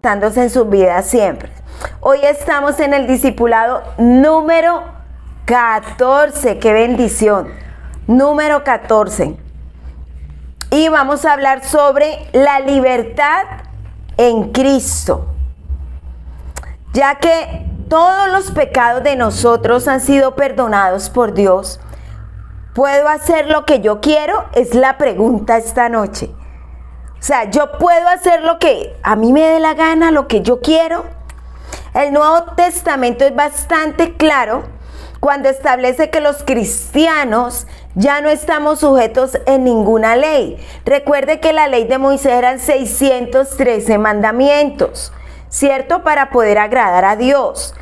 en sus vidas siempre. Hoy estamos en el discipulado número 14, qué bendición, número 14. Y vamos a hablar sobre la libertad en Cristo. Ya que todos los pecados de nosotros han sido perdonados por Dios, ¿puedo hacer lo que yo quiero? Es la pregunta esta noche. O sea, ¿yo puedo hacer lo que a mí me dé la gana, lo que yo quiero? El Nuevo Testamento es bastante claro cuando establece que los cristianos ya no estamos sujetos en ninguna ley. Recuerde que la ley de Moisés eran 613 mandamientos, ¿cierto? Para poder agradar a Dios.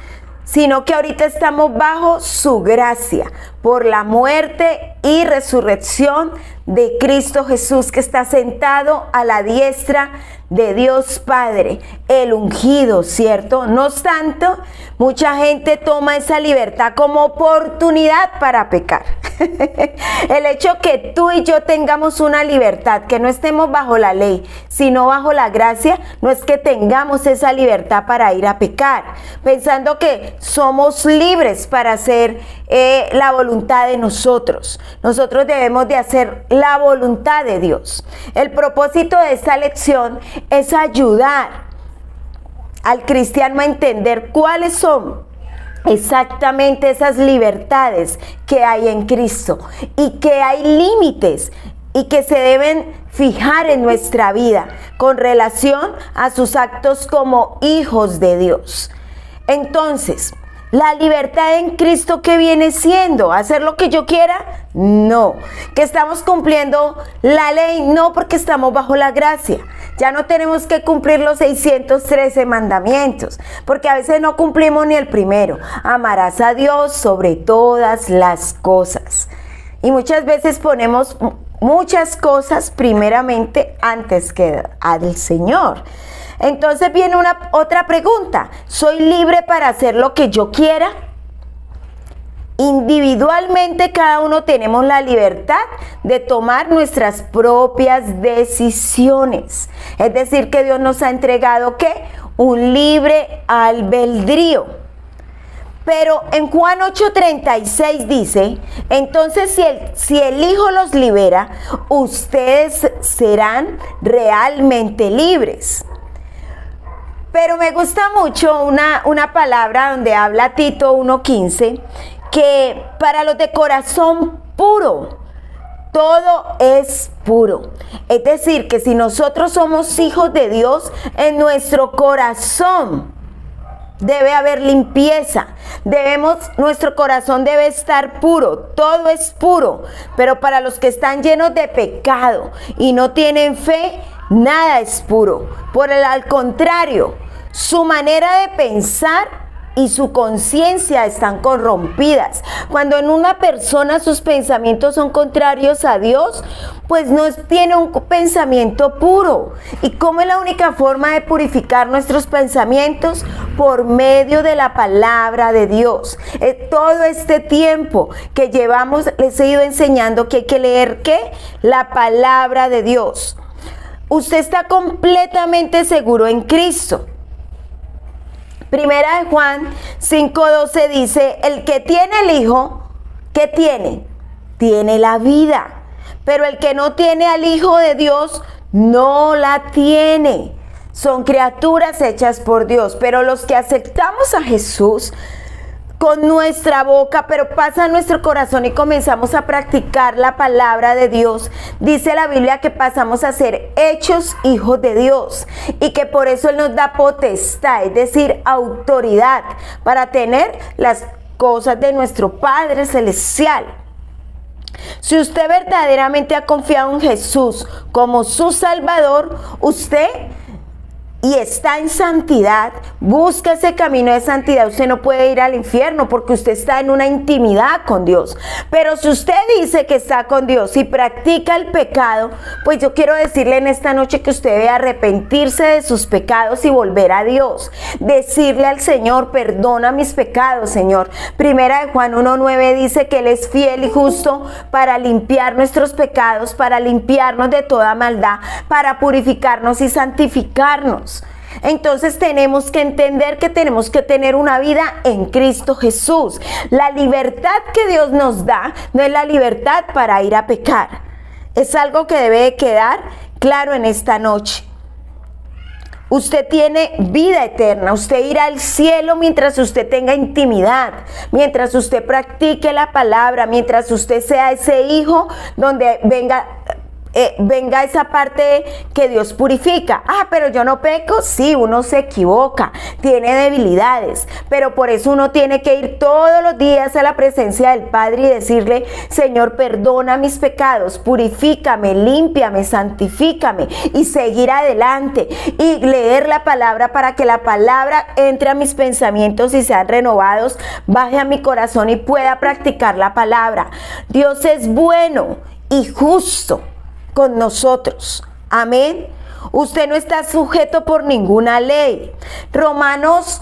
Sino que ahorita estamos bajo su gracia por la muerte y resurrección de Cristo Jesús, que está sentado a la diestra de Dios Padre, el ungido, ¿cierto? No obstante, mucha gente toma esa libertad como oportunidad para pecar. El hecho que tú y yo tengamos una libertad, que no estemos bajo la ley, sino bajo la gracia, no es que tengamos esa libertad para ir a pecar, pensando que somos libres para hacer la voluntad de nosotros. Nosotros debemos de hacer la voluntad de Dios. El propósito de esta lección es ayudar al cristiano a entender cuáles son exactamente esas libertades que hay en Cristo y que hay límites y que se deben fijar en nuestra vida con relación a sus actos como hijos de Dios. Entonces, ¿la libertad en Cristo qué viene siendo? ¿Hacer lo que yo quiera? No. ¿Que estamos cumpliendo la ley? No, porque estamos bajo la gracia. Ya no tenemos que cumplir los 613 mandamientos, porque a veces no cumplimos ni el primero. Amarás a Dios sobre todas las cosas. Y muchas veces ponemos muchas cosas primeramente antes que al Señor. Entonces viene otra pregunta. ¿Soy libre para hacer lo que yo quiera? Individualmente cada uno tenemos la libertad de tomar nuestras propias decisiones. Es decir, que Dios nos ha entregado ¿qué? Un libre albedrío. Pero en Juan 8:36 dice, entonces si el Hijo los libera, ustedes serán realmente libres. Pero me gusta mucho una palabra donde habla Tito 1:15, que para los de corazón puro, todo es puro. Es decir, que si nosotros somos hijos de Dios, en nuestro corazón debe haber limpieza. Nuestro corazón debe estar puro, todo es puro. Pero para los que están llenos de pecado y no tienen fe, nada es puro. Al contrario, su manera de pensar y su conciencia están corrompidas. Cuando en una persona sus pensamientos son contrarios a Dios, pues no tiene un pensamiento puro. ¿Y cómo es la única forma de purificar nuestros pensamientos? Por medio de la palabra de Dios. Todo este tiempo que llevamos, les he ido enseñando que hay que leer ¿qué? La palabra de Dios. Usted está completamente seguro en Cristo. Primera de Juan 5:12 dice, el que tiene el Hijo, ¿qué tiene? Tiene la vida. Pero el que no tiene al Hijo de Dios, no la tiene. Son criaturas hechas por Dios. Pero los que aceptamos a Jesús con nuestra boca, pero pasa a nuestro corazón y comenzamos a practicar la palabra de Dios, dice la Biblia que pasamos a ser hechos hijos de Dios y que por eso Él nos da potestad, es decir, autoridad para tener las cosas de nuestro Padre Celestial. Si usted verdaderamente ha confiado en Jesús como su Salvador, usted y está en santidad, busca ese camino de santidad. Usted no puede ir al infierno porque usted está en una intimidad con Dios. Pero si usted dice que está con Dios y practica el pecado, pues yo quiero decirle en esta noche que usted debe arrepentirse de sus pecados y volver a Dios. Decirle al Señor, perdona mis pecados, Señor. Primera de Juan 1:9 dice que Él es fiel y justo para limpiar nuestros pecados, para limpiarnos de toda maldad, para purificarnos y santificarnos. Entonces tenemos que entender que tenemos que tener una vida en Cristo Jesús. La libertad que Dios nos da no es la libertad para ir a pecar. Es algo que debe de quedar claro en esta noche. Usted tiene vida eterna, usted irá al cielo mientras usted tenga intimidad, mientras usted practique la palabra, mientras usted sea ese hijo donde venga esa parte que Dios purifica. Pero yo no peco. Sí, uno se equivoca, tiene debilidades, pero por eso uno tiene que ir todos los días a la presencia del Padre y decirle: Señor, perdona mis pecados, purifícame, límpiame, santifícame, y seguir adelante y leer la palabra para que la palabra entre a mis pensamientos y sean renovados, baje a mi corazón y pueda practicar la palabra. Dios es bueno y justo con nosotros. Amén. Usted no está sujeto por ninguna ley. Romanos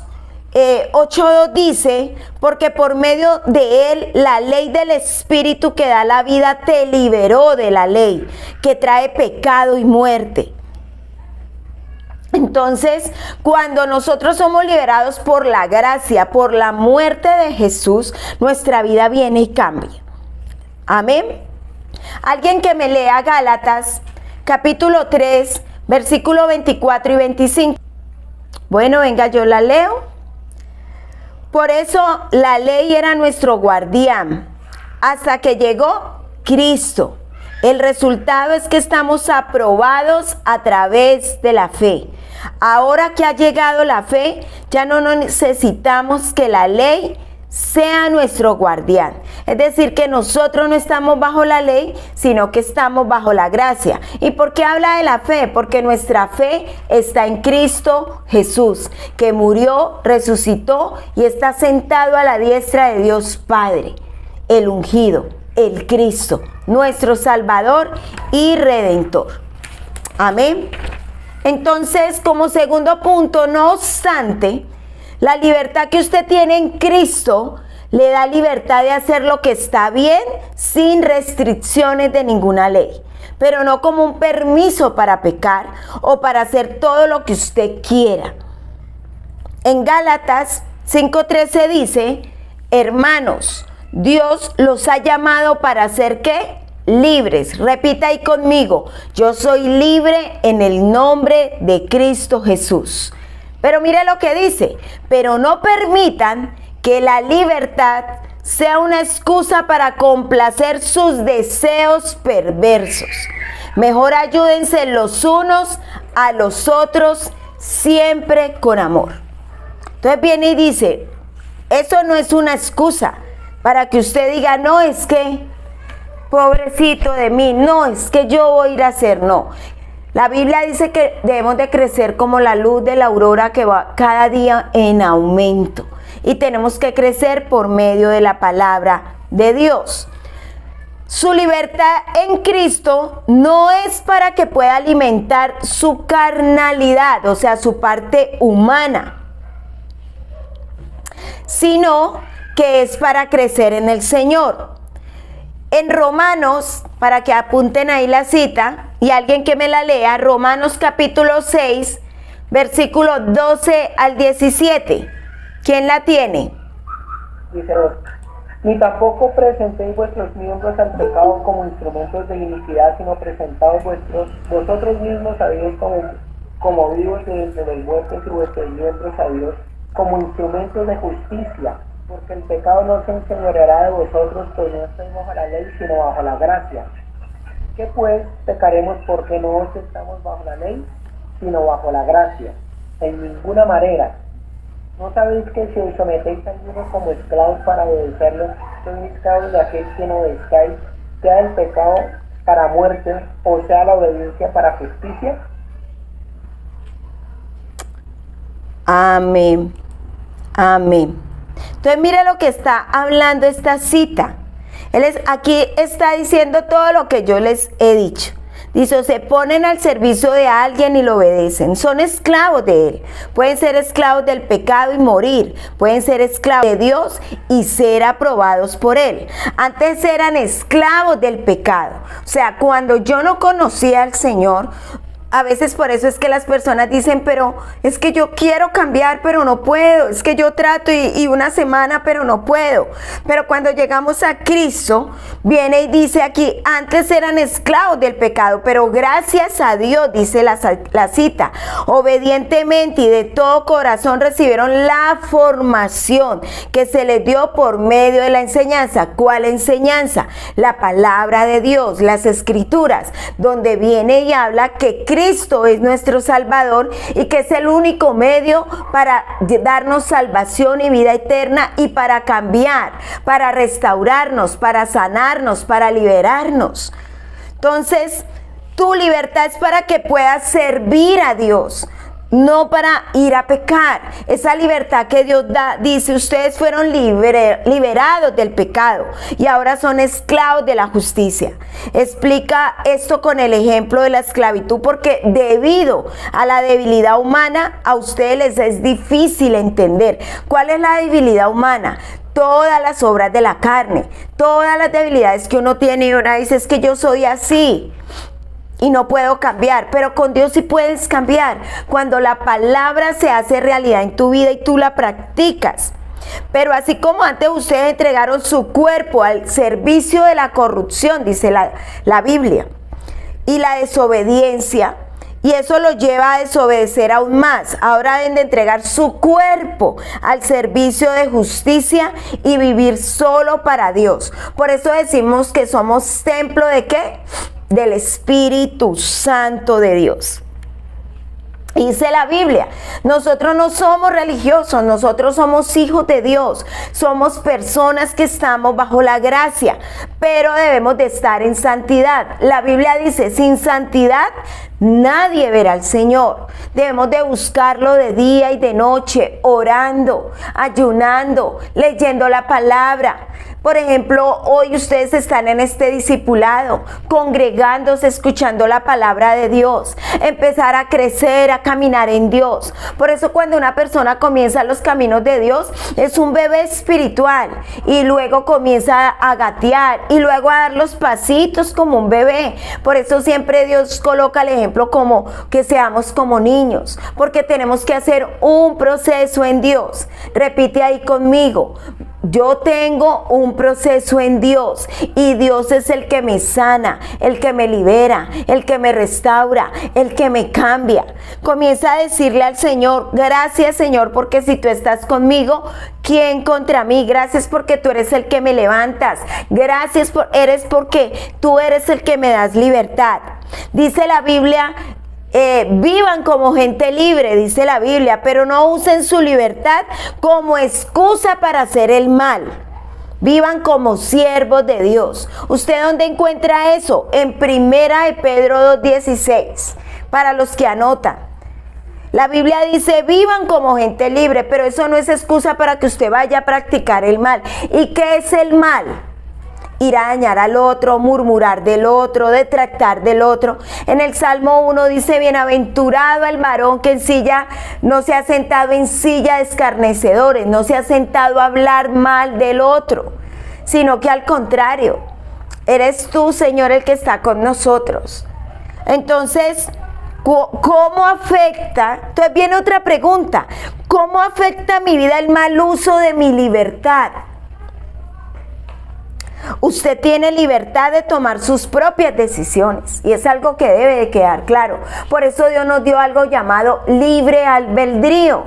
8:2 dice: porque por medio de él la ley del Espíritu que da la vida te liberó de la ley que trae pecado y muerte. Entonces, cuando nosotros somos liberados por la gracia, por la muerte de Jesús, nuestra vida viene y cambia. Amén. Alguien que me lea Gálatas capítulo 3, versículo 24 y 25. Bueno, venga, yo la leo. Por eso la ley era nuestro guardián hasta que llegó Cristo. El resultado es que estamos aprobados a través de la fe. Ahora que ha llegado la fe, ya no necesitamos que la ley sea nuestro guardián. Es decir, que nosotros no estamos bajo la ley, sino que estamos bajo la gracia. ¿Y por qué habla de la fe? Porque nuestra fe está en Cristo Jesús, que murió, resucitó y está sentado a la diestra de Dios Padre, el ungido, el Cristo, nuestro Salvador y Redentor. Amén. Entonces, como segundo punto, no obstante, la libertad que usted tiene en Cristo le da libertad de hacer lo que está bien sin restricciones de ninguna ley, pero no como un permiso para pecar o para hacer todo lo que usted quiera. En Gálatas 5:13 dice: hermanos, Dios los ha llamado para ser ¿qué? Libres. Repita ahí conmigo: yo soy libre en el nombre de Cristo Jesús. Pero mire lo que dice: pero no permitan que la libertad sea una excusa para complacer sus deseos perversos. Mejor ayúdense los unos a los otros, siempre con amor. Entonces viene y dice: eso no es una excusa para que usted diga: no, es que pobrecito de mí, no, es que yo voy a ir a hacer, no. La Biblia dice que debemos de crecer como la luz de la aurora que va cada día en aumento. Y tenemos que crecer por medio de la palabra de Dios. Su libertad en Cristo no es para que pueda alimentar su carnalidad, o sea, su parte humana, sino que es para crecer en el Señor. En Romanos, para que apunten ahí la cita, y alguien que me la lea, Romanos capítulo 6, versículo 12 al 17. ¿Quién la tiene? Dice: ni tampoco presentéis vuestros miembros al pecado como instrumentos de iniquidad, sino presentaos vosotros mismos a Dios como vivos de entre los muertos, y vuestros miembros a Dios como instrumentos de justicia. Porque el pecado no se enseñoreará de vosotros, pues no estáis bajo la ley, sino bajo la gracia. ¿Qué pues? Pecaremos porque no estamos bajo la ley, sino bajo la gracia. En ninguna manera. ¿No sabéis que si os sometéis a alguno como esclavos para obedecerlo, sois esclavos de aquel que no obedezcáis, sea el pecado para muerte, o sea la obediencia para justicia? Amén. Amén. Entonces mire lo que está hablando esta cita. Aquí está diciendo todo lo que yo les he dicho. Dice: se ponen al servicio de alguien y lo obedecen. Son esclavos de él. Pueden ser esclavos del pecado y morir. Pueden ser esclavos de Dios y ser aprobados por él. Antes eran esclavos del pecado. O sea, cuando yo no conocía al Señor, A veces por eso es que las personas dicen, pero es que yo quiero cambiar, pero no puedo. Es que yo trato y una semana, pero no puedo. Pero cuando llegamos a Cristo, viene y dice aquí, antes eran esclavos del pecado, pero gracias a Dios, dice la cita, obedientemente y de todo corazón recibieron la formación que se les dio por medio de la enseñanza. ¿Cuál enseñanza? La palabra de Dios, las escrituras, donde viene y habla que Cristo es nuestro Salvador y que es el único medio para darnos salvación y vida eterna y para cambiar, para restaurarnos, para sanarnos, para liberarnos. Entonces, tu libertad es para que puedas servir a Dios, no para ir a pecar. Esa libertad que Dios da, dice, ustedes fueron liberados del pecado y ahora son esclavos de la justicia. Explica esto con el ejemplo de la esclavitud, porque debido a la debilidad humana, a ustedes les es difícil entender. ¿Cuál es la debilidad humana? Todas las obras de la carne, todas las debilidades que uno tiene, y uno dice, es que yo soy así y no puedo cambiar, pero con Dios sí puedes cambiar, cuando la palabra se hace realidad en tu vida y tú la practicas. Pero así como antes ustedes entregaron su cuerpo al servicio de la corrupción, dice la Biblia, y la desobediencia, y eso los lleva a desobedecer aún más. Ahora deben de entregar su cuerpo al servicio de justicia y vivir solo para Dios. Por eso decimos que somos templo ¿de qué? Del Espíritu Santo de Dios. Dice la Biblia, nosotros no somos religiosos, nosotros somos hijos de Dios, somos personas que estamos bajo la gracia, pero debemos de estar en santidad. La Biblia dice, sin santidad nadie verá al Señor. Debemos de buscarlo de día y de noche, orando, ayunando, leyendo la palabra. Por ejemplo, hoy ustedes están en este discipulado, congregándose, escuchando la palabra de Dios, empezar a crecer, a caminar en Dios. Por eso cuando una persona comienza los caminos de Dios, es un bebé espiritual y luego comienza a gatear y luego a dar los pasitos como un bebé. Por eso siempre Dios coloca el ejemplo como que seamos como niños, porque tenemos que hacer un proceso en Dios. Repite ahí conmigo. Yo tengo un proceso en Dios y Dios es el que me sana, el que me libera, el que me restaura, el que me cambia. Comienza a decirle al Señor, gracias Señor, porque si tú estás conmigo, ¿quién contra mí? Gracias porque tú eres el que me levantas. Gracias porque tú eres el que me das libertad. Dice la Biblia, vivan como gente libre, dice la Biblia, pero no usen su libertad como excusa para hacer el mal. Vivan como siervos de Dios. ¿Usted dónde encuentra eso? En 1 de Pedro 2:16, para los que anotan. La Biblia dice, vivan como gente libre, pero eso no es excusa para que usted vaya a practicar el mal. ¿Y qué es el mal? Ir a dañar al otro, murmurar del otro, detractar del otro. En el Salmo 1 dice, bienaventurado el varón que no se ha sentado en silla de escarnecedores, no se ha sentado a hablar mal del otro, sino que al contrario, eres tú, Señor, el que está con nosotros. Entonces, ¿cómo afecta? Entonces viene otra pregunta, ¿cómo afecta mi vida el mal uso de mi libertad? Usted tiene libertad de tomar sus propias decisiones y es algo que debe de quedar claro. Por eso Dios nos dio algo llamado libre albedrío.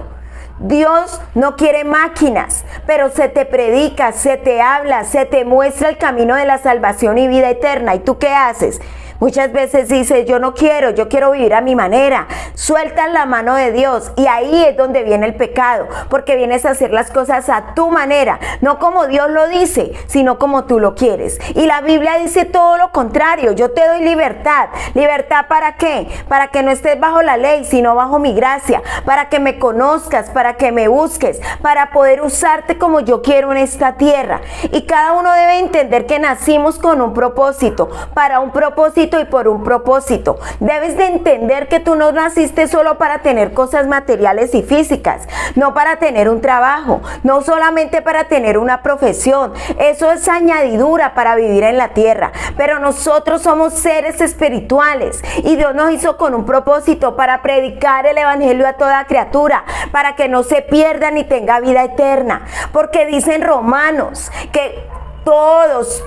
Dios no quiere máquinas, pero se te predica, se te habla, se te muestra el camino de la salvación y vida eterna. ¿Y tú qué haces? Muchas veces dices, yo quiero vivir a mi manera. Sueltas la mano de Dios y ahí es donde viene el pecado, porque vienes a hacer las cosas a tu manera, no como Dios lo dice, sino como tú lo quieres. Y la Biblia dice todo lo contrario, yo te doy libertad. ¿Libertad para qué? Para que no estés bajo la ley, sino bajo mi gracia, para que me conozcas, para que me busques, para poder usarte como yo quiero en esta tierra. Y cada uno debe entender que nacimos con un propósito, para un propósito y por un propósito. Debes de entender que tú no naciste solo para tener cosas materiales y físicas, no para tener un trabajo, no solamente para tener una profesión. Eso es añadidura para vivir en la tierra, pero nosotros somos seres espirituales y Dios nos hizo con un propósito para predicar el evangelio a toda criatura, para que no se pierda ni tenga vida eterna, porque dicen Romanos que todos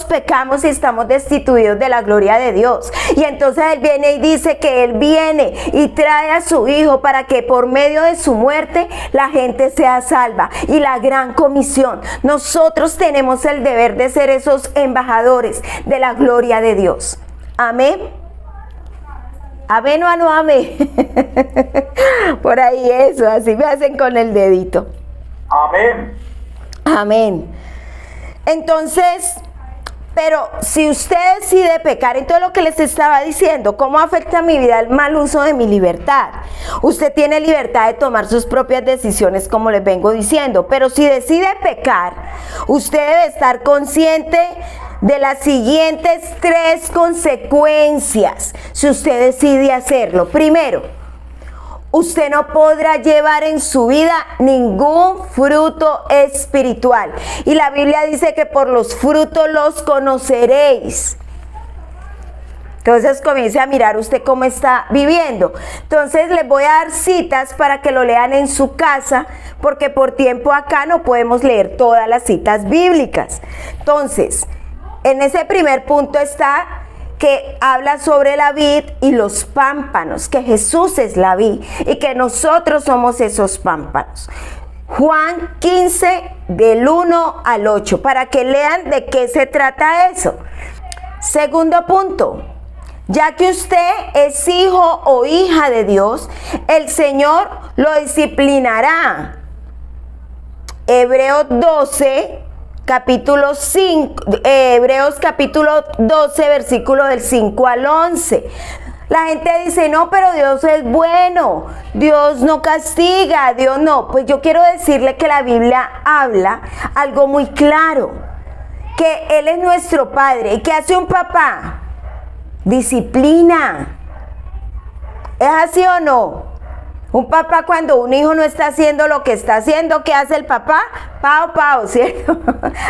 pecamos y estamos destituidos de la gloria de Dios. Y entonces Él viene y dice que Él viene y trae a su Hijo para que por medio de su muerte la gente sea salva. Y la gran comisión, nosotros tenemos el deber de ser esos embajadores de la gloria de Dios. Amén. Amén o no amén. Por ahí eso, así me hacen con el dedito. Amén. Amén. Entonces, pero si usted decide pecar, entonces lo que les estaba diciendo, ¿cómo afecta mi vida el mal uso de mi libertad? Usted tiene libertad de tomar sus propias decisiones, como les vengo diciendo, pero si decide pecar, usted debe estar consciente de las siguientes 3 consecuencias si usted decide hacerlo. Primero, usted no podrá llevar en su vida ningún fruto espiritual. Y la Biblia dice que por los frutos los conoceréis. Entonces comience a mirar usted cómo está viviendo. Entonces les voy a dar citas para que lo lean en su casa, porque por tiempo acá no podemos leer todas las citas bíblicas. Entonces, en ese primer punto está que habla sobre la vid y los pámpanos, que Jesús es la vid y que nosotros somos esos pámpanos. Juan 15 del 1 al 8, para que lean de qué se trata eso. Segundo punto, ya que usted es hijo o hija de Dios, el Señor lo disciplinará. Hebreos 12, capítulo 5, Hebreos capítulo 12, versículo del 5 al 11. La gente dice, no, pero Dios es bueno, Dios no castiga, Dios no. Pues yo quiero decirle que la Biblia habla algo muy claro, que Él es nuestro Padre. ¿Y qué hace un papá? Disciplina. ¿Es así o no? Un papá, cuando un hijo no está haciendo lo que está haciendo, ¿qué hace el papá? Pao, ¿cierto?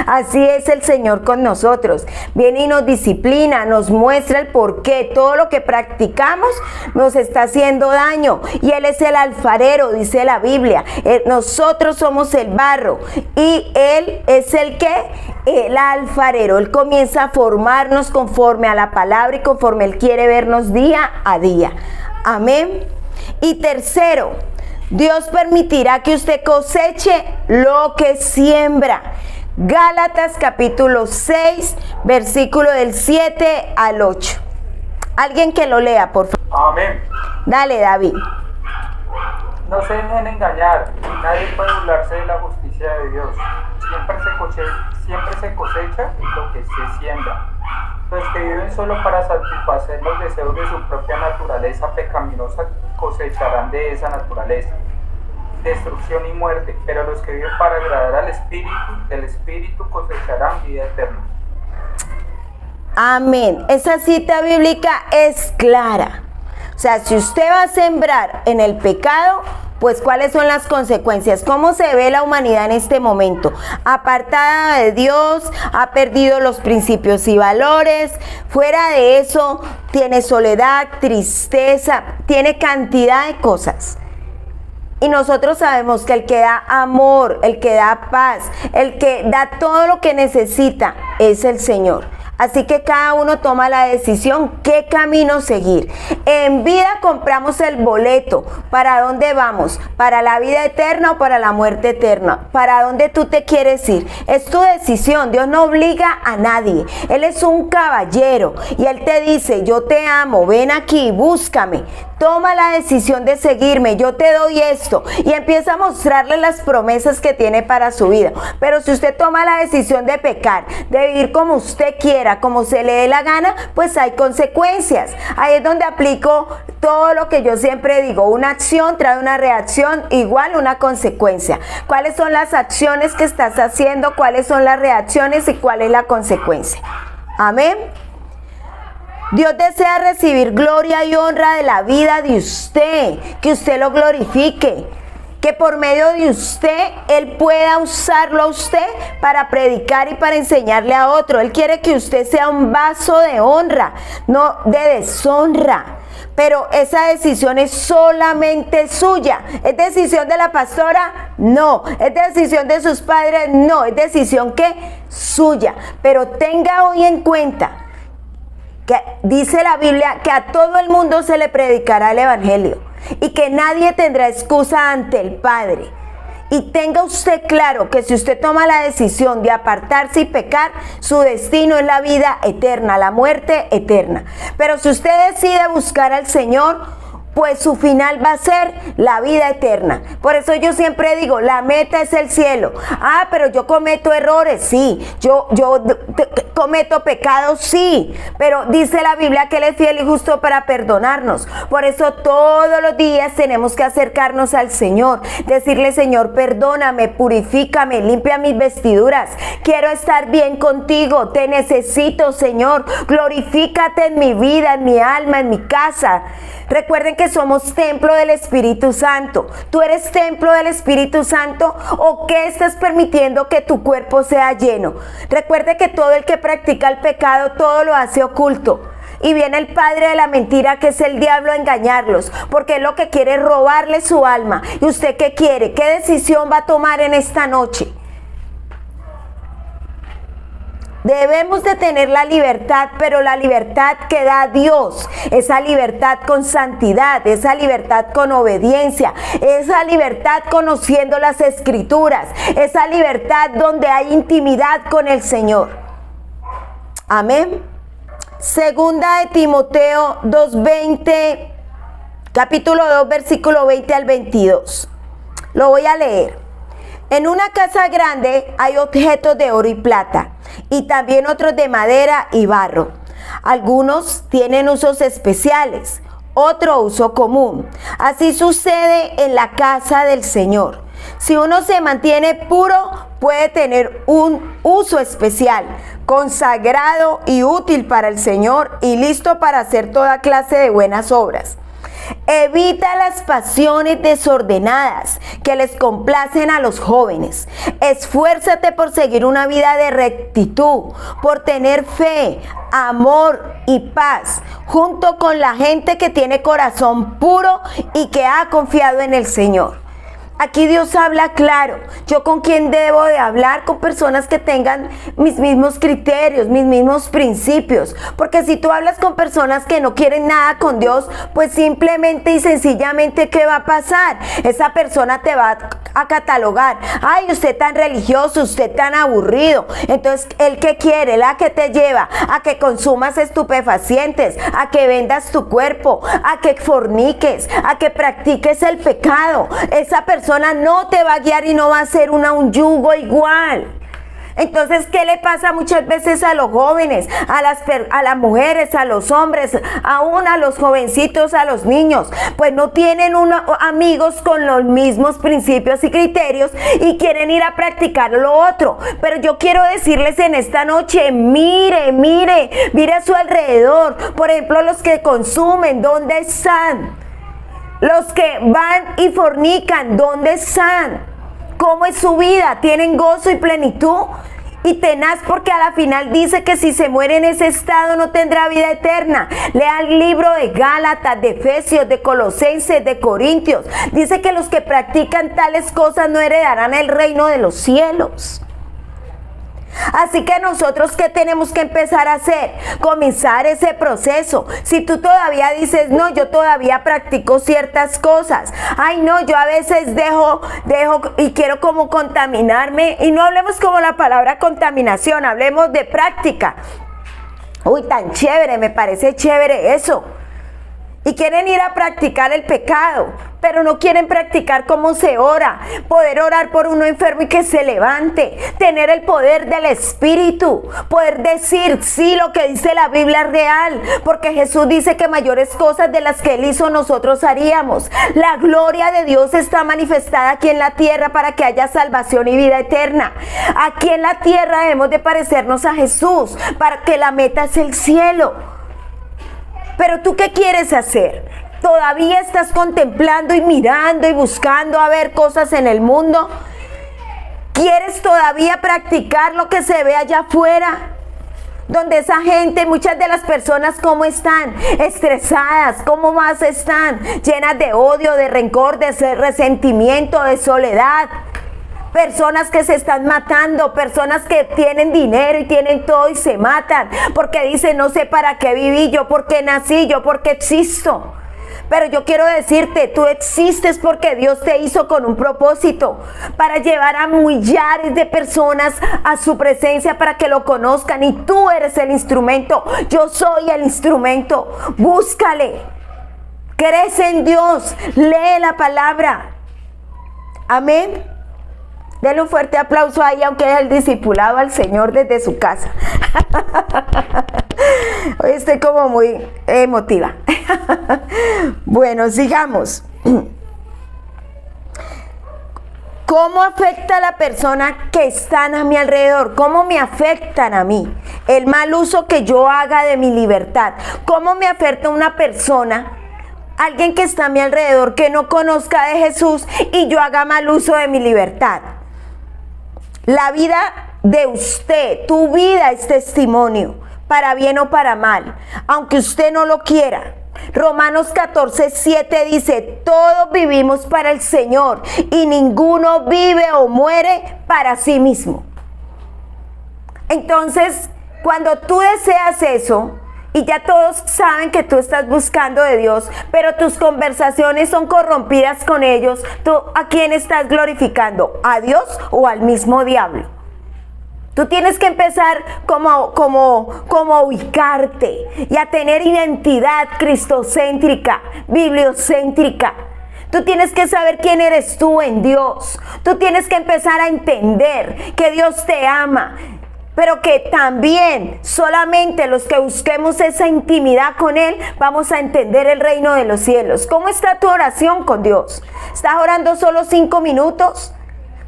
Así es el Señor con nosotros. Viene y nos disciplina, nos muestra el porqué. Todo lo que practicamos nos está haciendo daño. Y Él es el alfarero, dice la Biblia. Nosotros somos el barro y Él es el alfarero. Él comienza a formarnos conforme a la palabra y conforme Él quiere vernos día a día. Amén. Y tercero, Dios permitirá que usted coseche lo que siembra. Gálatas capítulo 6, versículo del 7 al 8. Alguien que lo lea, por favor. Amén. Dale, David. No se dejen engañar, nadie puede burlarse de la justicia de Dios. Siempre se cosecha lo que se siembra. Los que viven solo para satisfacer los deseos de su propia naturaleza pecaminosa cosecharán de esa naturaleza destrucción y muerte, pero los que viven para agradar al Espíritu, del Espíritu cosecharán vida eterna. Amén. Esa cita bíblica es clara. O sea, si usted va a sembrar en el pecado, pues ¿cuáles son las consecuencias? ¿Cómo se ve la humanidad en este momento? Apartada de Dios, ha perdido los principios y valores. Fuera de eso, tiene soledad, tristeza, tiene cantidad de cosas. Y nosotros sabemos que el que da amor, el que da paz, el que da todo lo que necesita es el Señor. Así que cada uno toma la decisión qué camino seguir. En vida compramos el boleto. ¿Para dónde vamos? ¿Para la vida eterna o para la muerte eterna? ¿Para dónde tú te quieres ir? Es tu decisión. Dios no obliga a nadie. Él es un caballero y Él te dice, yo te amo, ven aquí, búscame. Toma la decisión de seguirme, yo te doy esto. Y empieza a mostrarle las promesas que tiene para su vida. Pero si usted toma la decisión de pecar, de vivir como usted quiera, como se le dé la gana, pues hay consecuencias. Ahí es donde aplico todo lo que yo siempre digo. Una acción trae una reacción, igual una consecuencia. ¿Cuáles son las acciones que estás haciendo? ¿Cuáles son las reacciones y cuál es la consecuencia? Amén. Dios desea recibir gloria y honra de la vida de usted, que usted lo glorifique, que por medio de usted Él pueda usarlo a usted para predicar y para enseñarle a otro. Él quiere que usted sea un vaso de honra, no de deshonra. Pero esa decisión es solamente suya. ¿Es decisión de la pastora? No. ¿Es decisión de sus padres? No. Es decisión que suya. Pero tenga hoy en cuenta que dice la Biblia que a todo el mundo se le predicará el evangelio y que nadie tendrá excusa ante el Padre. Y tenga usted claro que si usted toma la decisión de apartarse y pecar, su destino es la vida eterna, la muerte eterna. Pero si usted decide buscar al Señor, pues su final va a ser la vida eterna. Por eso yo siempre digo, la meta es el cielo. Ah, pero yo cometo errores, sí. Yo cometo pecados, sí. Pero dice la Biblia que Él es fiel y justo para perdonarnos. Por eso todos los días tenemos que acercarnos al Señor. Decirle, Señor, perdóname, purifícame, limpia mis vestiduras. Quiero estar bien contigo. Te necesito, Señor. Glorifícate en mi vida, en mi alma, en mi casa. Recuerden que somos templo del Espíritu Santo. ¿Tú eres templo del Espíritu Santo o qué estás permitiendo que tu cuerpo sea lleno? Recuerde que todo el que practica el pecado, todo lo hace oculto. Y viene el padre de la mentira, que es el diablo, a engañarlos, porque él lo que quiere es robarle su alma. ¿Y usted qué quiere? ¿Qué decisión va a tomar en esta noche? Debemos de tener la libertad, pero la libertad que da Dios, esa libertad con santidad, esa libertad con obediencia, esa libertad conociendo las Escrituras, esa libertad donde hay intimidad con el Señor. Amén. Segunda de Timoteo 2:20, capítulo 2, versículo 20 al 22. Lo voy a leer. En una casa grande hay objetos de oro y plata, y también otros de madera y barro. Algunos tienen usos especiales, otro uso común. Así sucede en la casa del Señor. Si uno se mantiene puro, puede tener un uso especial, consagrado y útil para el Señor y listo para hacer toda clase de buenas obras. Evita las pasiones desordenadas que les complacen a los jóvenes. Esfuérzate por seguir una vida de rectitud, por tener fe, amor y paz, junto con la gente que tiene corazón puro y que ha confiado en el Señor. Aquí Dios habla claro. ¿Yo con quién debo de hablar? Con personas que tengan mis mismos criterios, mis mismos principios. Porque si tú hablas con personas que no quieren nada con Dios, pues simplemente y sencillamente, ¿qué va a pasar? Esa persona te va a catalogar. Ay, usted tan religioso, usted tan aburrido. Entonces, ¿el qué quiere? ¿La que te lleva? A que consumas estupefacientes, a que vendas tu cuerpo, a que forniques, a que practiques el pecado. Esa persona no te va a guiar y no va a ser un yugo igual. Entonces, ¿qué le pasa muchas veces a los jóvenes, a las mujeres, a los hombres, aún a los jovencitos, a los niños? Pues no tienen amigos con los mismos principios y criterios y quieren ir a practicar lo otro. Pero yo quiero decirles en esta noche, mire a su alrededor. Por ejemplo, los que consumen, ¿dónde están? Los que van y fornican, ¿dónde están? ¿Cómo es su vida? ¿Tienen gozo y plenitud? Y tenaz, porque a la final dice que si se muere en ese estado no tendrá vida eterna. Lea el libro de Gálatas, de Efesios, de Colosenses, de Corintios. Dice que los que practican tales cosas no heredarán el reino de los cielos. Así que nosotros, ¿qué tenemos que empezar a hacer? Comenzar ese proceso. Si tú todavía dices, no, yo todavía practico ciertas cosas. Ay, no, yo a veces dejo y quiero como contaminarme. Y no hablemos como la palabra contaminación, hablemos de práctica. Uy, tan chévere, me parece chévere eso. Y quieren ir a practicar el pecado, pero no quieren practicar cómo se ora, poder orar por uno enfermo y que se levante, tener el poder del Espíritu, poder decir, sí, lo que dice la Biblia es real, porque Jesús dice que mayores cosas de las que Él hizo nosotros haríamos. La gloria de Dios está manifestada aquí en la tierra para que haya salvación y vida eterna. Aquí en la tierra debemos de parecernos a Jesús, para que la meta es el cielo. Pero ¿tú qué quieres hacer? ¿Todavía estás contemplando y mirando y buscando a ver cosas en el mundo? ¿Quieres todavía practicar lo que se ve allá afuera? Donde esa gente, muchas de las personas, ¿cómo están? Estresadas, ¿cómo más están? Llenas de odio, de rencor, de resentimiento, de soledad. Personas que se están matando, personas que tienen dinero y tienen todo y se matan. Porque dicen, no sé para qué viví, yo por qué nací, yo por qué existo. Pero yo quiero decirte, tú existes porque Dios te hizo con un propósito, para llevar a millares de personas a su presencia para que lo conozcan, y tú eres el instrumento. Yo soy el instrumento. Búscale, crece en Dios, lee la palabra. Amén. Denle un fuerte aplauso ahí, aunque es el discipulado al Señor desde su casa. Hoy estoy como muy emotiva. Bueno, sigamos. ¿Cómo afecta a la persona que están a mi alrededor? ¿Cómo me afectan a mí? El mal uso que yo haga de mi libertad. ¿Cómo me afecta una persona, alguien que está a mi alrededor, que no conozca de Jesús y yo haga mal uso de mi libertad? La vida de usted, tu vida es testimonio, para bien o para mal, aunque usted no lo quiera. Romanos 14:7 dice, todos vivimos para el Señor y ninguno vive o muere para sí mismo. Entonces, cuando tú deseas eso, y ya todos saben que tú estás buscando de Dios, pero tus conversaciones son corrompidas con ellos, ¿tú a quién estás glorificando? ¿A Dios o al mismo diablo? Tú tienes que empezar como a ubicarte y a tener identidad cristocéntrica, bibliocéntrica. Tú tienes que saber quién eres tú en Dios. Tú tienes que empezar a entender que Dios te ama, pero que también solamente los que busquemos esa intimidad con Él vamos a entender el reino de los cielos. ¿Cómo está tu oración con Dios? ¿Estás orando solo 5 minutos?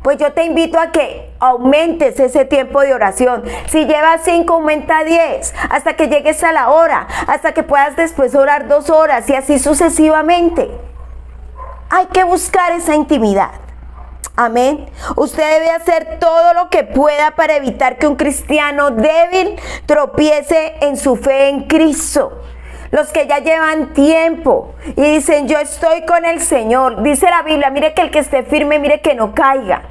Pues yo te invito a que aumentes ese tiempo de oración. Si llevas 5, aumenta a 10, hasta que llegues a la hora, hasta que puedas después orar 2 horas y así sucesivamente. Hay que buscar esa intimidad. Amén. Usted debe hacer todo lo que pueda para evitar que un cristiano débil tropiece en su fe en Cristo. Los que ya llevan tiempo y dicen, yo estoy con el Señor. Dice la Biblia, mire que el que esté firme, mire que no caiga.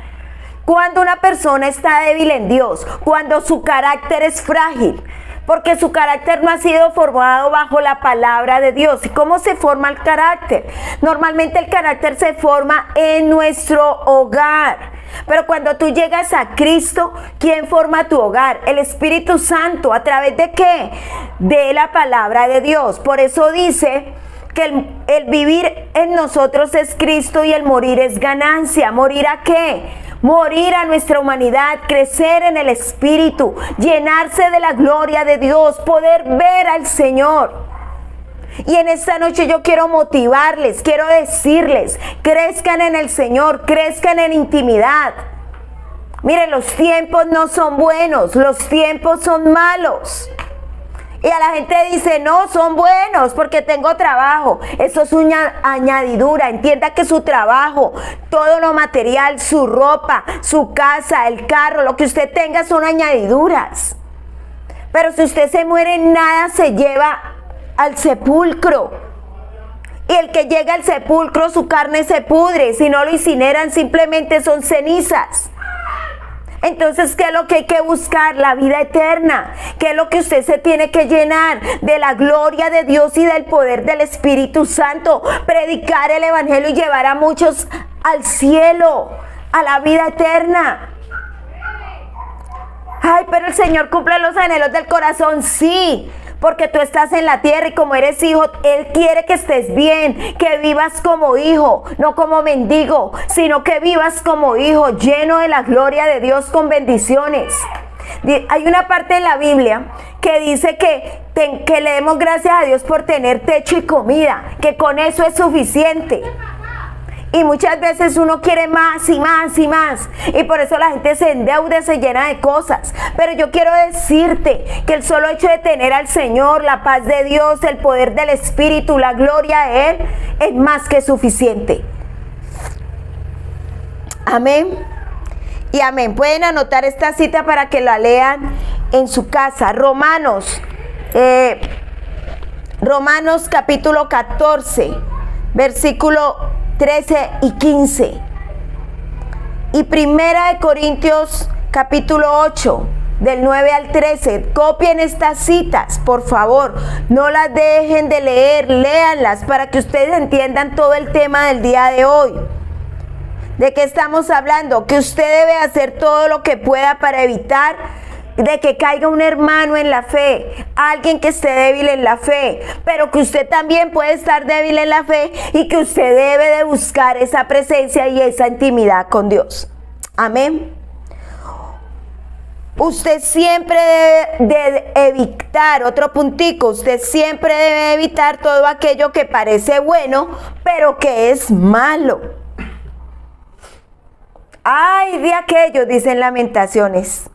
Cuando una persona está débil en Dios, cuando su carácter es frágil, porque su carácter no ha sido formado bajo la palabra de Dios. ¿Y cómo se forma el carácter? Normalmente el carácter se forma en nuestro hogar. Pero cuando tú llegas a Cristo, ¿quién forma tu hogar? El Espíritu Santo. ¿A través de qué? De la palabra de Dios. Por eso dice que el vivir en nosotros es Cristo y el morir es ganancia. ¿Morir a qué? Morir a nuestra humanidad, crecer en el Espíritu, llenarse de la gloria de Dios, poder ver al Señor. Y en esta noche yo quiero motivarles, quiero decirles, crezcan en el Señor, crezcan en intimidad. Miren, los tiempos no son buenos, los tiempos son malos. Y a la gente dice, no, son buenos porque tengo trabajo. Eso es una añadidura. Entienda que su trabajo, todo lo material, su ropa, su casa, el carro, lo que usted tenga son añadiduras. Pero si usted se muere, nada se lleva al sepulcro. Y el que llega al sepulcro, su carne se pudre. Si no lo incineran, simplemente son cenizas. Entonces, ¿qué es lo que hay que buscar? La vida eterna. ¿Qué es lo que usted se tiene que llenar? De la gloria de Dios y del poder del Espíritu Santo. Predicar el Evangelio y llevar a muchos al cielo, a la vida eterna. Ay, pero el Señor cumple los anhelos del corazón. Sí, porque tú estás en la tierra y como eres hijo, Él quiere que estés bien, que vivas como hijo, no como mendigo, sino que vivas como hijo, lleno de la gloria de Dios con bendiciones. Hay una parte en la Biblia que dice que le demos gracias a Dios por tener techo y comida, que con eso es suficiente. Y muchas veces uno quiere más y más y más. Y por eso la gente se endeuda, se llena de cosas. Pero yo quiero decirte que el solo hecho de tener al Señor, la paz de Dios, el poder del Espíritu, la gloria de Él, es más que suficiente. Amén. Y amén. Pueden anotar esta cita para que la lean en su casa. Romanos capítulo 14, versículo 13 y 15. Y Primera de Corintios capítulo 8, del 9 al 13. Copien estas citas, por favor. No las dejen de leer, léanlas para que ustedes entiendan todo el tema del día de hoy. ¿De qué estamos hablando? Que usted debe hacer todo lo que pueda para evitar de que caiga un hermano en la fe, alguien que esté débil en la fe, pero que usted también puede estar débil en la fe y que usted debe de buscar esa presencia y esa intimidad con Dios. Amén. Usted siempre debe de evitar, otro puntico, usted siempre debe evitar todo aquello que parece bueno, pero que es malo. Ay de aquellos, dicen Lamentaciones,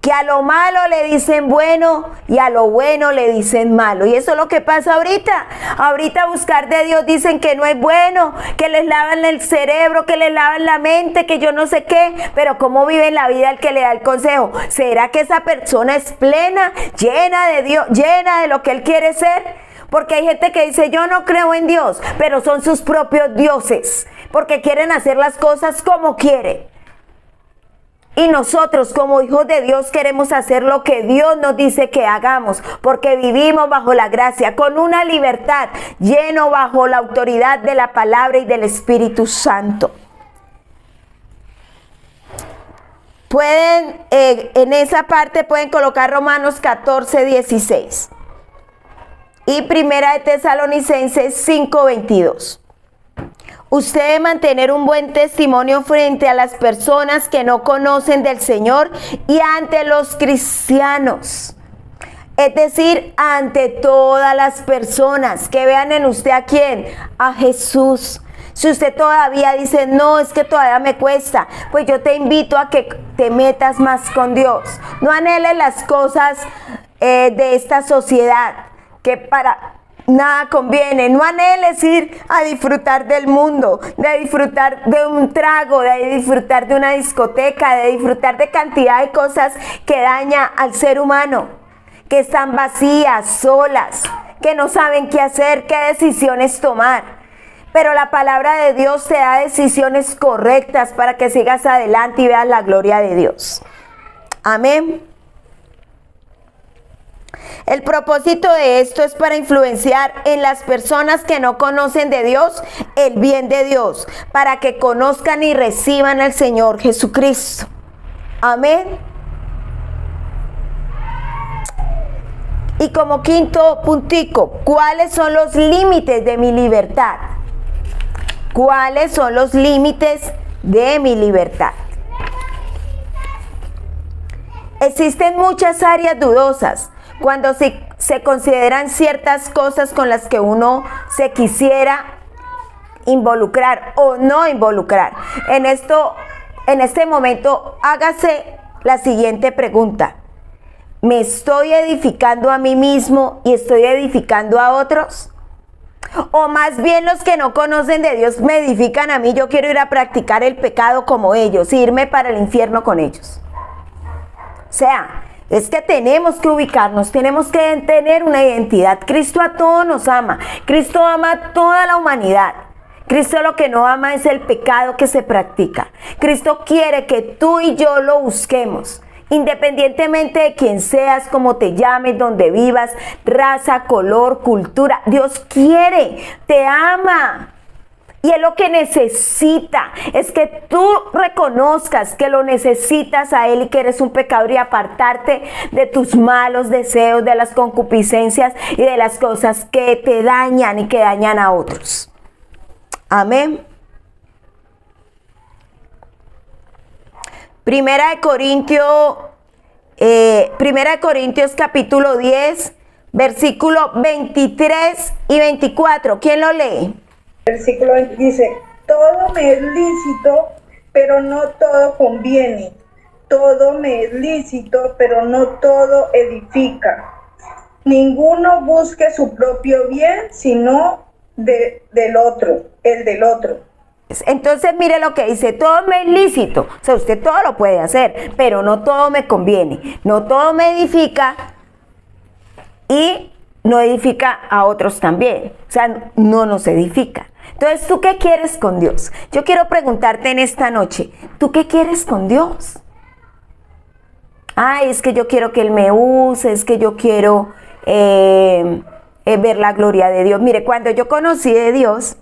que a lo malo le dicen bueno y a lo bueno le dicen malo. Y eso es lo que pasa ahorita. Ahorita buscar de Dios dicen que no es bueno, que les lavan el cerebro, que les lavan la mente, que yo no sé qué. Pero ¿cómo vive la vida el que le da el consejo? ¿Será que esa persona es plena, llena de Dios, llena de lo que él quiere ser? Porque hay gente que dice, yo no creo en Dios, pero son sus propios dioses, porque quieren hacer las cosas como quieren. Y nosotros como hijos de Dios queremos hacer lo que Dios nos dice que hagamos, porque vivimos bajo la gracia, con una libertad, lleno bajo la autoridad de la palabra y del Espíritu Santo. Pueden, en esa parte pueden colocar Romanos 14, 16. Y Primera de Tesalonicenses 5, 22. Usted debe mantener un buen testimonio frente a las personas que no conocen del Señor y ante los cristianos. Es decir, ante todas las personas que vean en usted ¿a quién? A Jesús. Si usted todavía dice, no, es que todavía me cuesta, pues yo te invito a que te metas más con Dios. No anheles las cosas de esta sociedad, que para nada conviene. No anheles ir a disfrutar del mundo, de disfrutar de un trago, de disfrutar de una discoteca, de disfrutar de cantidad de cosas que daña al ser humano, que están vacías, solas, que no saben qué hacer, qué decisiones tomar. Pero la palabra de Dios te da decisiones correctas para que sigas adelante y veas la gloria de Dios. Amén. El propósito de esto es para influenciar en las personas que no conocen de Dios el bien de Dios, para que conozcan y reciban al Señor Jesucristo. Amén. Y como quinto puntico, ¿cuáles son los límites de mi libertad? ¿Cuáles son los límites de mi libertad? Existen muchas áreas dudosas cuando se consideran ciertas cosas con las que uno se quisiera involucrar o no involucrar. En este momento, hágase la siguiente pregunta. ¿Me estoy edificando a mí mismo y estoy edificando a otros? O más bien los que no conocen de Dios me edifican a mí, yo quiero ir a practicar el pecado como ellos, irme para el infierno con ellos. O sea, es que tenemos que ubicarnos, tenemos que tener una identidad. Cristo a todos nos ama, Cristo ama a toda la humanidad. Cristo lo que no ama es el pecado que se practica. Cristo quiere que tú y yo lo busquemos, independientemente de quién seas, cómo te llames, dónde vivas, raza, color, cultura. Dios quiere, te ama. Y Él lo que necesita es que tú reconozcas que lo necesitas a Él y que eres un pecador y apartarte de tus malos deseos, de las concupiscencias y de las cosas que te dañan y que dañan a otros. Amén. Primera de Corintios capítulo 10, versículo 23 y 24. ¿Quién lo lee? Versículo 20 dice, Todo me es lícito, pero no todo conviene. Todo me es lícito, pero no todo edifica. Ninguno busque su propio bien, sino del otro, el del otro. Entonces mire lo que dice, todo me es lícito, o sea, usted todo lo puede hacer, pero no todo me conviene, no todo me edifica y no edifica a otros también, o sea, no nos edifica. Entonces, ¿tú qué quieres con Dios? Yo quiero preguntarte en esta noche, ¿tú qué quieres con Dios? Ay, es que yo quiero que Él me use, es que yo quiero ver la gloria de Dios. Mire, cuando yo conocí de Dios,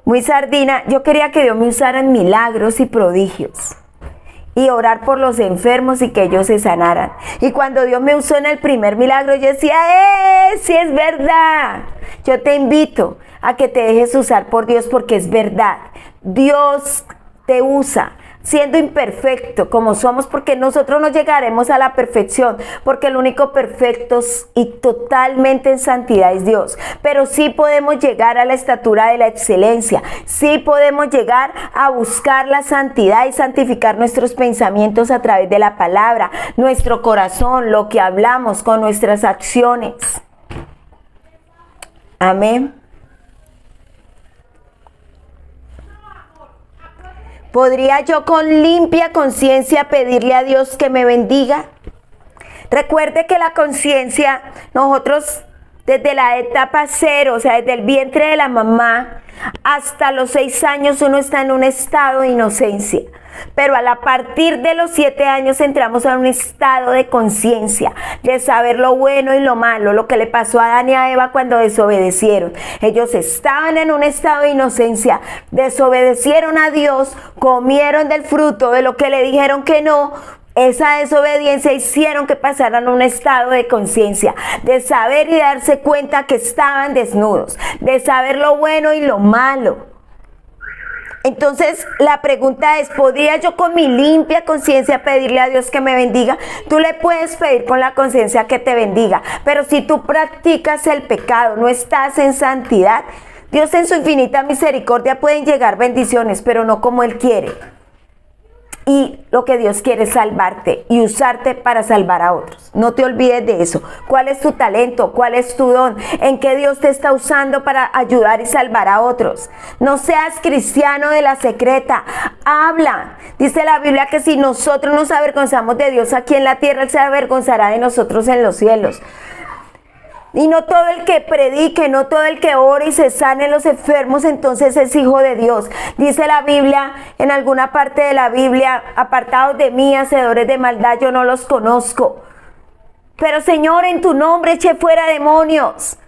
muy sardina, yo quería que Dios me usara en milagros y prodigios y orar por los enfermos y que ellos se sanaran. Y cuando Dios me usó en el primer milagro, yo decía, sí es verdad. Yo te invito a que te dejes usar por Dios porque es verdad. Dios te usa siendo imperfecto como somos, porque nosotros no llegaremos a la perfección, porque el único perfecto y totalmente en santidad es Dios, pero sí podemos llegar a la estatura de la excelencia, sí podemos llegar a buscar la santidad y santificar nuestros pensamientos a través de la palabra, nuestro corazón, lo que hablamos con nuestras acciones. Amén. ¿Podría yo con limpia conciencia pedirle a Dios que me bendiga? Recuerde que la conciencia, nosotros desde la etapa 0, o sea, desde el vientre de la mamá hasta los 6 años uno está en un estado de inocencia. Pero a partir de los 7 años entramos a un estado de conciencia, de saber lo bueno y lo malo, lo que le pasó a Adán y a Eva cuando desobedecieron. Ellos estaban en un estado de inocencia, desobedecieron a Dios, comieron del fruto de lo que le dijeron que no. Esa desobediencia hicieron que pasaran a un estado de conciencia, de saber y darse cuenta que estaban desnudos, de saber lo bueno y lo malo. Entonces la pregunta es, ¿podría yo con mi limpia conciencia pedirle a Dios que me bendiga? Tú le puedes pedir con la conciencia que te bendiga, pero si tú practicas el pecado, no estás en santidad, Dios en su infinita misericordia pueden llegar bendiciones, pero no como Él quiere. Y lo que Dios quiere es salvarte y usarte para salvar a otros. No te olvides de eso. ¿Cuál es tu talento? ¿Cuál es tu don? ¿En qué Dios te está usando para ayudar y salvar a otros? No seas cristiano de la secreta. Habla. Dice la Biblia que si nosotros nos avergonzamos de Dios aquí en la tierra, Él se avergonzará de nosotros en los cielos. Y no todo el que predique, no todo el que ore y se sane los enfermos, entonces es hijo de Dios. Dice la Biblia, en alguna parte de la Biblia, apartados de mí, hacedores de maldad, yo no los conozco. Pero Señor, en tu nombre eché fuera demonios.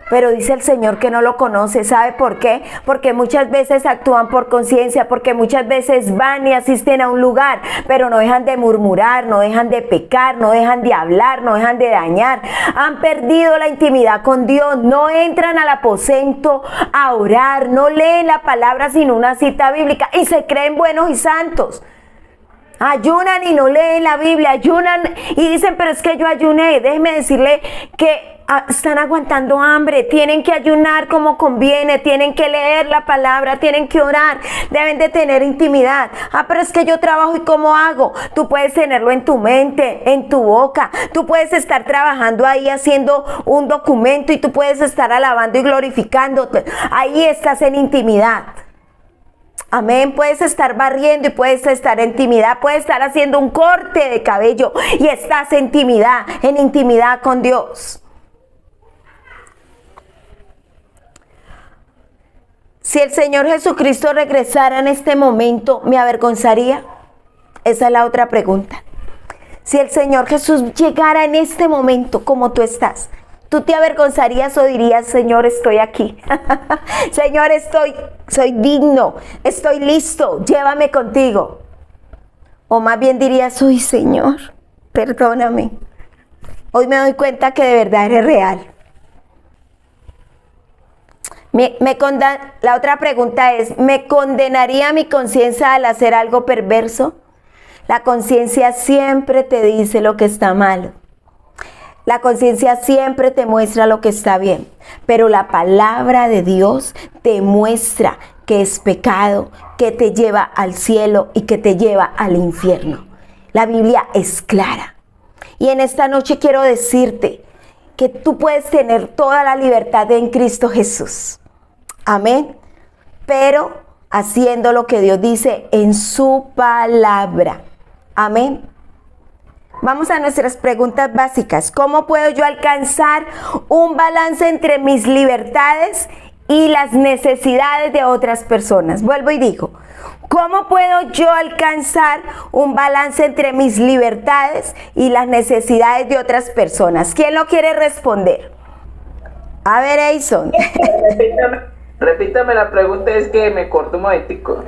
Pero dice el Señor que no lo conoce. ¿Sabe por qué? Porque muchas veces actúan por conciencia, porque muchas veces van y asisten a un lugar, pero no dejan de murmurar, no dejan de pecar, no dejan de hablar, no dejan de dañar. Han perdido la intimidad con Dios, no entran al aposento a orar, no leen la palabra sin una cita bíblica y se creen buenos y santos. Ayunan y no leen la Biblia, ayunan y dicen, pero es que yo ayuné. Déjeme decirle que están aguantando hambre, tienen que ayunar como conviene, tienen que leer la palabra, tienen que orar, deben de tener intimidad. Pero es que yo trabajo y ¿cómo hago? Tú puedes tenerlo en tu mente, en tu boca, tú puedes estar trabajando ahí haciendo un documento y tú puedes estar alabando y glorificándote. Ahí estás en intimidad. Amén, puedes estar barriendo y puedes estar en intimidad, puedes estar haciendo un corte de cabello y estás en intimidad con Dios. Si el Señor Jesucristo regresara en este momento, ¿me avergonzaría? Esa es la otra pregunta. Si el Señor Jesús llegara en este momento como tú estás, ¿tú te avergonzarías o dirías, Señor, estoy aquí? Señor, soy digno, estoy listo, llévame contigo. O más bien dirías, uy, Señor, perdóname. Hoy me doy cuenta que de verdad eres real. La otra pregunta es, ¿me condenaría mi conciencia al hacer algo perverso? La conciencia siempre te dice lo que está malo. La conciencia siempre te muestra lo que está bien, pero la palabra de Dios te muestra que es pecado, que te lleva al cielo y que te lleva al infierno. La Biblia es clara. Y en esta noche quiero decirte que tú puedes tener toda la libertad en Cristo Jesús. Amén. Pero haciendo lo que Dios dice en su palabra. Amén. Vamos a nuestras preguntas básicas. ¿Cómo puedo yo alcanzar un balance entre mis libertades y las necesidades de otras personas? Vuelvo y digo, ¿cómo puedo yo alcanzar un balance entre mis libertades y las necesidades de otras personas? ¿Quién lo quiere responder? A ver, Eison. Repítame la pregunta, es que me cortó un momentico.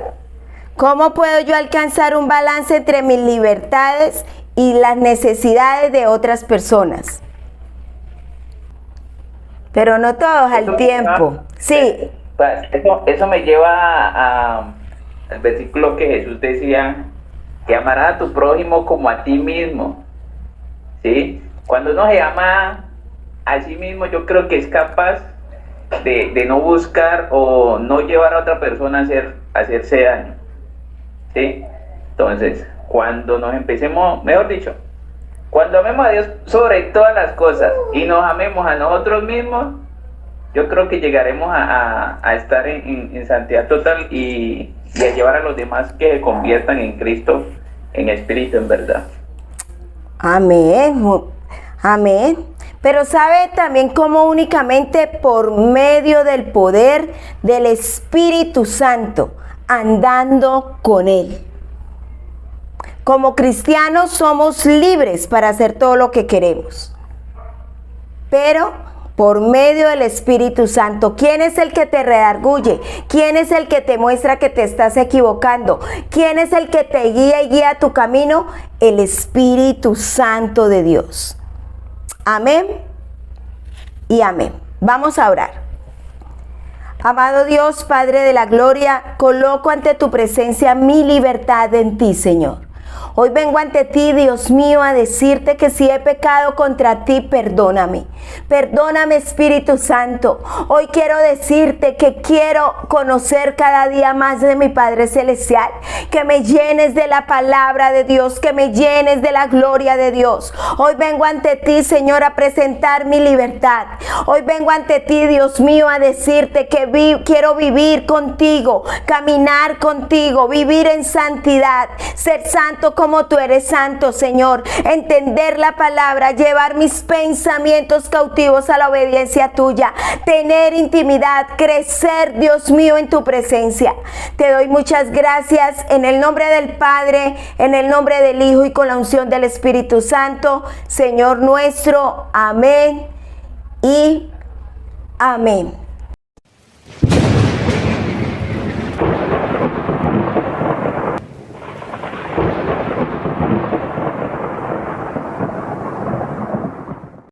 ¿Cómo puedo yo alcanzar un balance entre mis libertades y las necesidades de otras personas? Pero no todos al tiempo. Sí. Eso me lleva al versículo que Jesús decía, que amarás a tu prójimo como a ti mismo. ¿Sí? Cuando uno se ama a sí mismo, yo creo que es capaz de no buscar o no llevar a otra persona a hacerse daño. ¿Sí? Entonces, cuando nos empecemos, mejor dicho, cuando amemos a Dios sobre todas las cosas y nos amemos a nosotros mismos, yo creo que llegaremos a estar en santidad total y a llevar a los demás que se conviertan en Cristo, en espíritu, en verdad. Amén. Amén. Pero sabe también cómo únicamente por medio del poder del Espíritu Santo, andando con Él. Como cristianos somos libres para hacer todo lo que queremos. Pero por medio del Espíritu Santo, ¿quién es el que te redarguye? ¿Quién es el que te muestra que te estás equivocando? ¿Quién es el que te guía y guía tu camino? El Espíritu Santo de Dios. Amén y amén. Vamos a orar. Amado Dios, Padre de la gloria, coloco ante tu presencia mi libertad en ti, Señor. Hoy vengo ante ti, Dios mío, a decirte que si he pecado contra ti, perdóname. Perdóname, Espíritu Santo. Hoy quiero decirte que quiero conocer cada día más de mi Padre Celestial. Que me llenes de la palabra de Dios, que me llenes de la gloria de Dios. Hoy vengo ante ti, Señor, a presentar mi libertad. Hoy vengo ante ti, Dios mío, a decirte que quiero vivir contigo, caminar contigo, vivir en santidad, ser santo como tú eres santo, Señor. Entender la palabra, llevar mis pensamientos cautivos a la obediencia tuya, tener intimidad, crecer, Dios mío, en tu presencia. Te doy muchas gracias en el nombre del Padre, en el nombre del Hijo y con la unción del Espíritu Santo, Señor nuestro. Amén y amén.